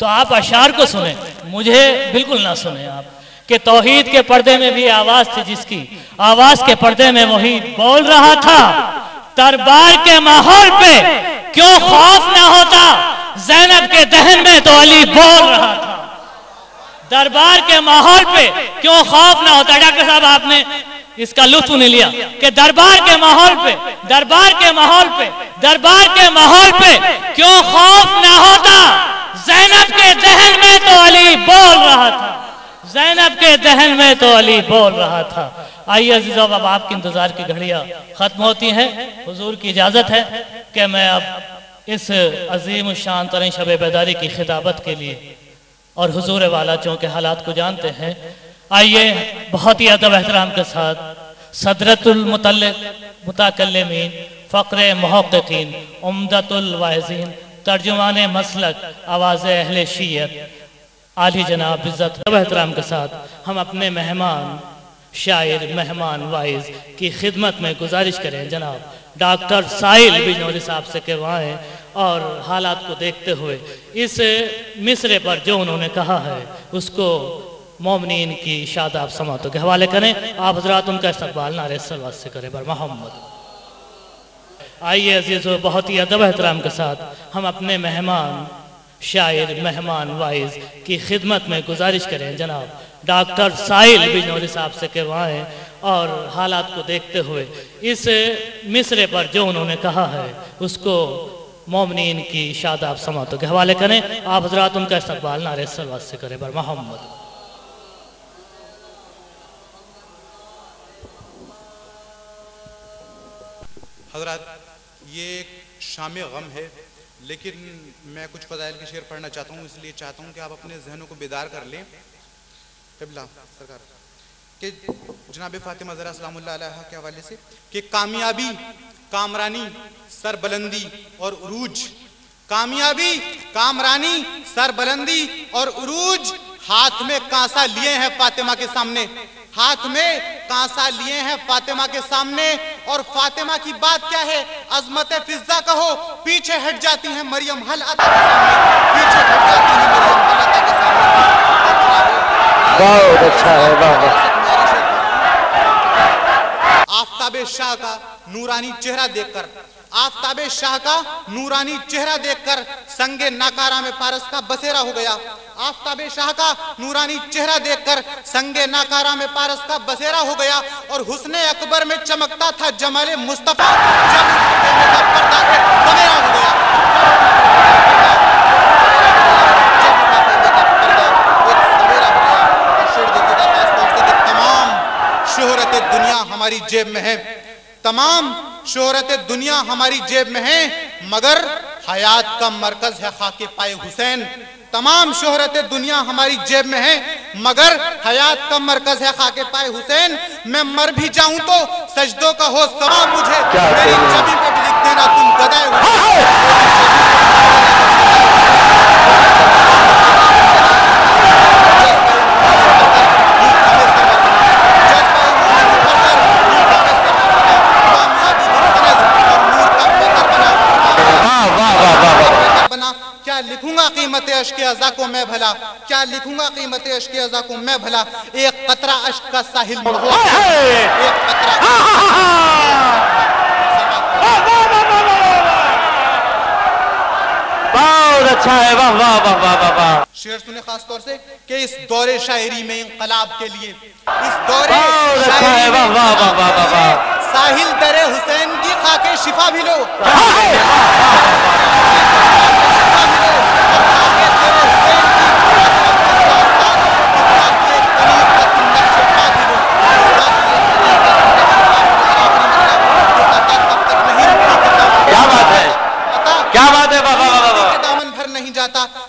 तो आप अशार को सुने, मुझे बिल्कुल ना सुने आप, कि तौहीद के पर्दे में भी आवाज थी जिसकी, आवाज के पर्दे में वही बोल रहा था। दरबार के माहौल पे क्यों खौफ ना होता, ज़ैनब के दहन में तो अली बोल रहा था। दरबार के माहौल पे क्यों खौफ ना होता। डॉक्टर साहब आपने इसका लुत्फ नहीं लिया कि दरबार के माहौल पे, दरबार के माहौल पे, दरबार के माहौल पे क्यों खौफ ना होता, ज़ैनब के दहन में तो अली बोल रहा था। ज़ैनब के दहन में तो अली बोल रहा था। आइए अज़ीज़ों, अब आपके इंतजार की घड़ियां खत्म होती हैं। हुजूर की इजाजत है कि मैं अब इस अजीम शान तरीन शब बेदारी की खिताबत के लिए, और हुजूर वाला चूँकि हालात को जानते हैं, आइए बहुत ही अदब एहतराम के साथ सदरतुल मुतकल्लिमीन, फ़क्रे मुहक़्क़ीन, उम्दतुल वाइज़ीन, तर्जुमान मसलक, आवाज़ अहले शीयत, आली जनाब इज़्ज़त अदब एहतराम के साथ हम अपने मेहमान शायर, मेहमान वाइज की खिदमत में गुजारिश करें जनाब डॉक्टर साहिल बिजनौरी साहब से कि वहाँ आएँ और हालात को देखते हुए इस मिसरे पर जो उन्होंने कहा है उसको मोमिनीन की शादाब समातों के हवाले करें। आप हज़रात उनका इस्तक़बाल नारे सलवात से करें बर मोहम्मद। आइए अज़ीज़ों, बहुत ही अदब एहतराम के साथ हम अपने मेहमान शायर, मेहमान वाइज की खिदमत में गुजारिश करें जनाब डॉक्टर साहिल बिजनौरी साहब से कि वहाँ आएँ और हालात को देखते हुए इस मिसरे पर जो उन्होंने कहा है उसको मोमिनीन की शादाब समातों के हवाले करें। आप हज़रात उनका इस्तक़बाल नारे सलवात से करें बर मोहम्मद। हज़रात, ये एक शाम गम है, लेकिन मैं कुछ फ़ज़ाइल के शेर पढ़ना चाहता हूँ, इसलिए चाहता हूँ कि आप अपने जहनों को बेदार कर लें। क़िबला सरकार कि जनाब फ़ातिमा ज़हरा सलामुल्लाह अलैहा के हवाले से कि कामयाबी, कामरानी, सरबलंदी और उरूज, कामयाबी, कामरानी, सरबलंदी और उरूज, हाथ में कांसा लिए हैं फ़ातिमा के सामने, हाथ में कांसा लिए हैं फ़ातिमा के सामने। और फ़ातिमा की बात क्या है, अज़मत फ़िज़्ज़ा कहो, पीछे हट जाती हैं मरियम हल अता के सामने, पीछे हट जाती हैं मरियम हल अता के सामने। बहुत अच्छा है, वाह। आफ़ताब शाह का नूरानी चेहरा देखकर, आफ़ताब शाह का नूरानी चेहरा देखकर संगे नाकारा में पारस का बसेरा हो गया। आफ़ताब शाह का नूरानी चेहरा देखकर संगे नाकारा में पारस का बसेरा हो गया। और हुस्ने अकबर में चमकता था जमाले मुस्तफ़ा, जब का पर्दा एक सवेरा हो गया, शोहरत दुनिया हमारी जेब में है, तमाम शोहरत दुनिया हमारी जेब में है, मगर हयात का मरकज है खाके पाए हुसैन। तमाम शोहरत दुनिया हमारी जेब में है, मगर हयात का मरकज है खाके पाए हुसैन। मैं मर भी जाऊं तो सजदों का हो सवाब मुझे, मेरी छवि पे भी लिख देना तुम गदाए हुसैन। क्या लिखूंगा कीमत अश्क अज़ा को मैं भला, क्या लिखूंगा कीमत अश्क अज़ा को मैं भला, एक कतरा अश्क का साहिल में हो, एक कतरा। बहुत अच्छा है, वाह वाह वाह वाह वाह। शेर सुने खास तौर से कि इस दौरे शायरी में इंकलाब के लिए, इस दौरे शायरी में साहिल दरे हुसैन की खाके शिफा भी लो,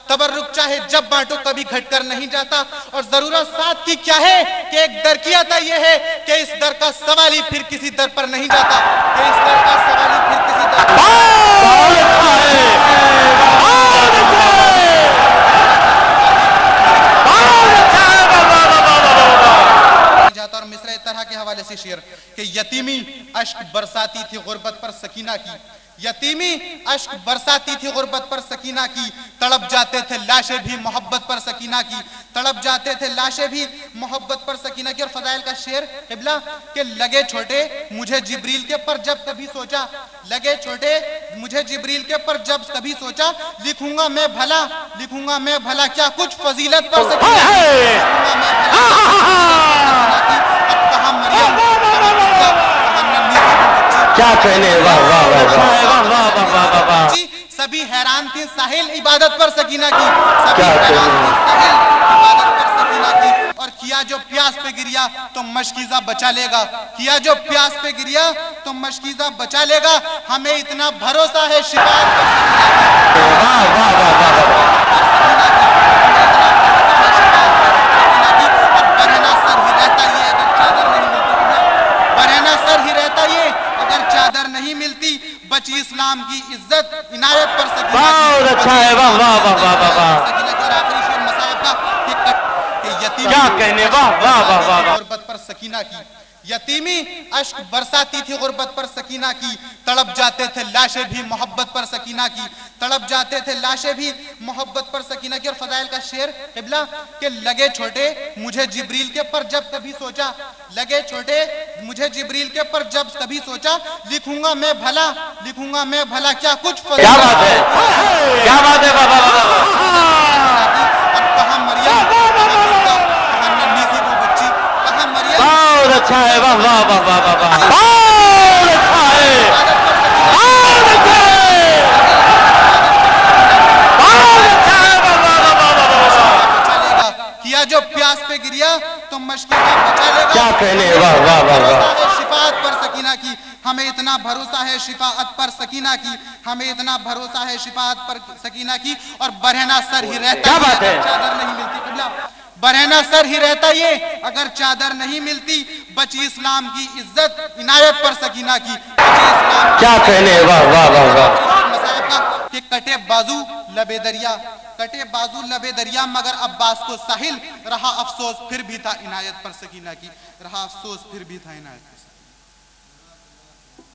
तबर्रुक चाहे जब बांटो कभी घटकर नहीं जाता। और जरूरत साथ की क्या है कि एक दर की अता यह है कि इस दर का सवाल ही फिर किसी दर पर नहीं जाता, कि इस दर का सवाल ही फिर किसी दर पर नहीं जाता। और मिसरा तरह के हवाले से शेर कि यतीमी अश्क बरसाती थी गुर्बत पर सकीना की, यतीमी अश्क बरसाती थी गुर्बत पर सकीना की, तड़प जाते थे लाशें भी मोहब्बत पर सकीना की, तड़प जाते थे लाशें भी मोहब्बत पर सकीना की। और फजाइल का शेर क़िबला के लगे छोटे मुझे जिब्रील के पर जब कभी सोचा, लगे छोटे मुझे जिब्रील के पर जब कभी सोचा, लिखूंगा मैं भला, लिखूंगा मैं भला क्या कुछ फजीलत पर सकीना की, लिखूंगा मैं भला की। और कहा मरियम क्या कहने, वाह वाह वाह वाह वाह वाह वाह। सभी हैरान थी साहिल इबादत पर सकीना की, सभी हैरान थी साहिल इबादत पर सकीना की। और किया जो प्यास पे गिरिया तो मशकीज़ा बचा लेगा, किया जो प्यास पे गिरिया तो मशकीज़ा बचा लेगा, हमें इतना भरोसा है शिफाअत पर सकीना की। वाह वाह वाह वाह। और बरहना सर ही रहता ये अगर चादर नहीं मिलती, बरहना सर ही रहता ये अगर चादर नहीं मिलती, बची इस्लाम की इज्जत इनायत पर सकीना। बहुत अच्छा है, वाह वाह वाह वाह वाह। सकीना का आखिरी शेर मसाइब का कि यतीम क्या कहने, वाह वाह वाह वाह। गुर्बत पर सकीना की, यतीमी अश्क बरसाती थी गुर्बत पर सकीना की, तड़प जाते थे लाशें भी मोहब्बत पर सकीना की, तड़प जाते थे लाशें भी मोहब्बत पर सकीना की। और फजाइल का शेर क़िबला के लगे छोटे मुझे जिब्रील के पर जब कभी सोचा, लगे छोटे मुझे जिब्रील के पर जब कभी सोचा, लिखूंगा मैं भला, लिखूंगा मैं भला क्या कुछ क्या बात है, क्या बात है, वाह वाह वाह। और कहा मरियम नन्ही सी वो बच्ची, कहा मरियम बहुत अच्छा है, वाह वाह वाह वाह वाह वाह। बहुत अच्छा है, बहुत अच्छा है, बहुत अच्छा है, वाह वाह वाह वाह वाह। बचा लेगा, किया जो प्यास पे गिरिया तो मशकीज़ा बचा लेगा। क्या कहने, वाह वाह वाह वाह। शिफाअत पर सकीना की, हमें इतना भरोसा है शिफाअत पर सकीना की, हमें इतना भरोसा है शिफाअत पर सकीना की। और बरहना सर ही रहता क्या बात है, चादर नहीं मिलती क़िबला, बरहना सर ही रहता ये अगर चादर नहीं मिलती, बची इस्लाम की इज्जत इनायत पर सकीना की, बची इस्लाम। क्या कहने, वाह वाह वाह वाह। मसाइब का कि कटे बाजू लबे दरिया, कटे बाजू लबे दरिया मगर अब्बास को साहिल, रहा अफसोस फिर भी था इनायत पर सकीना की, रहा अफसोस फिर भी था इनायत पर।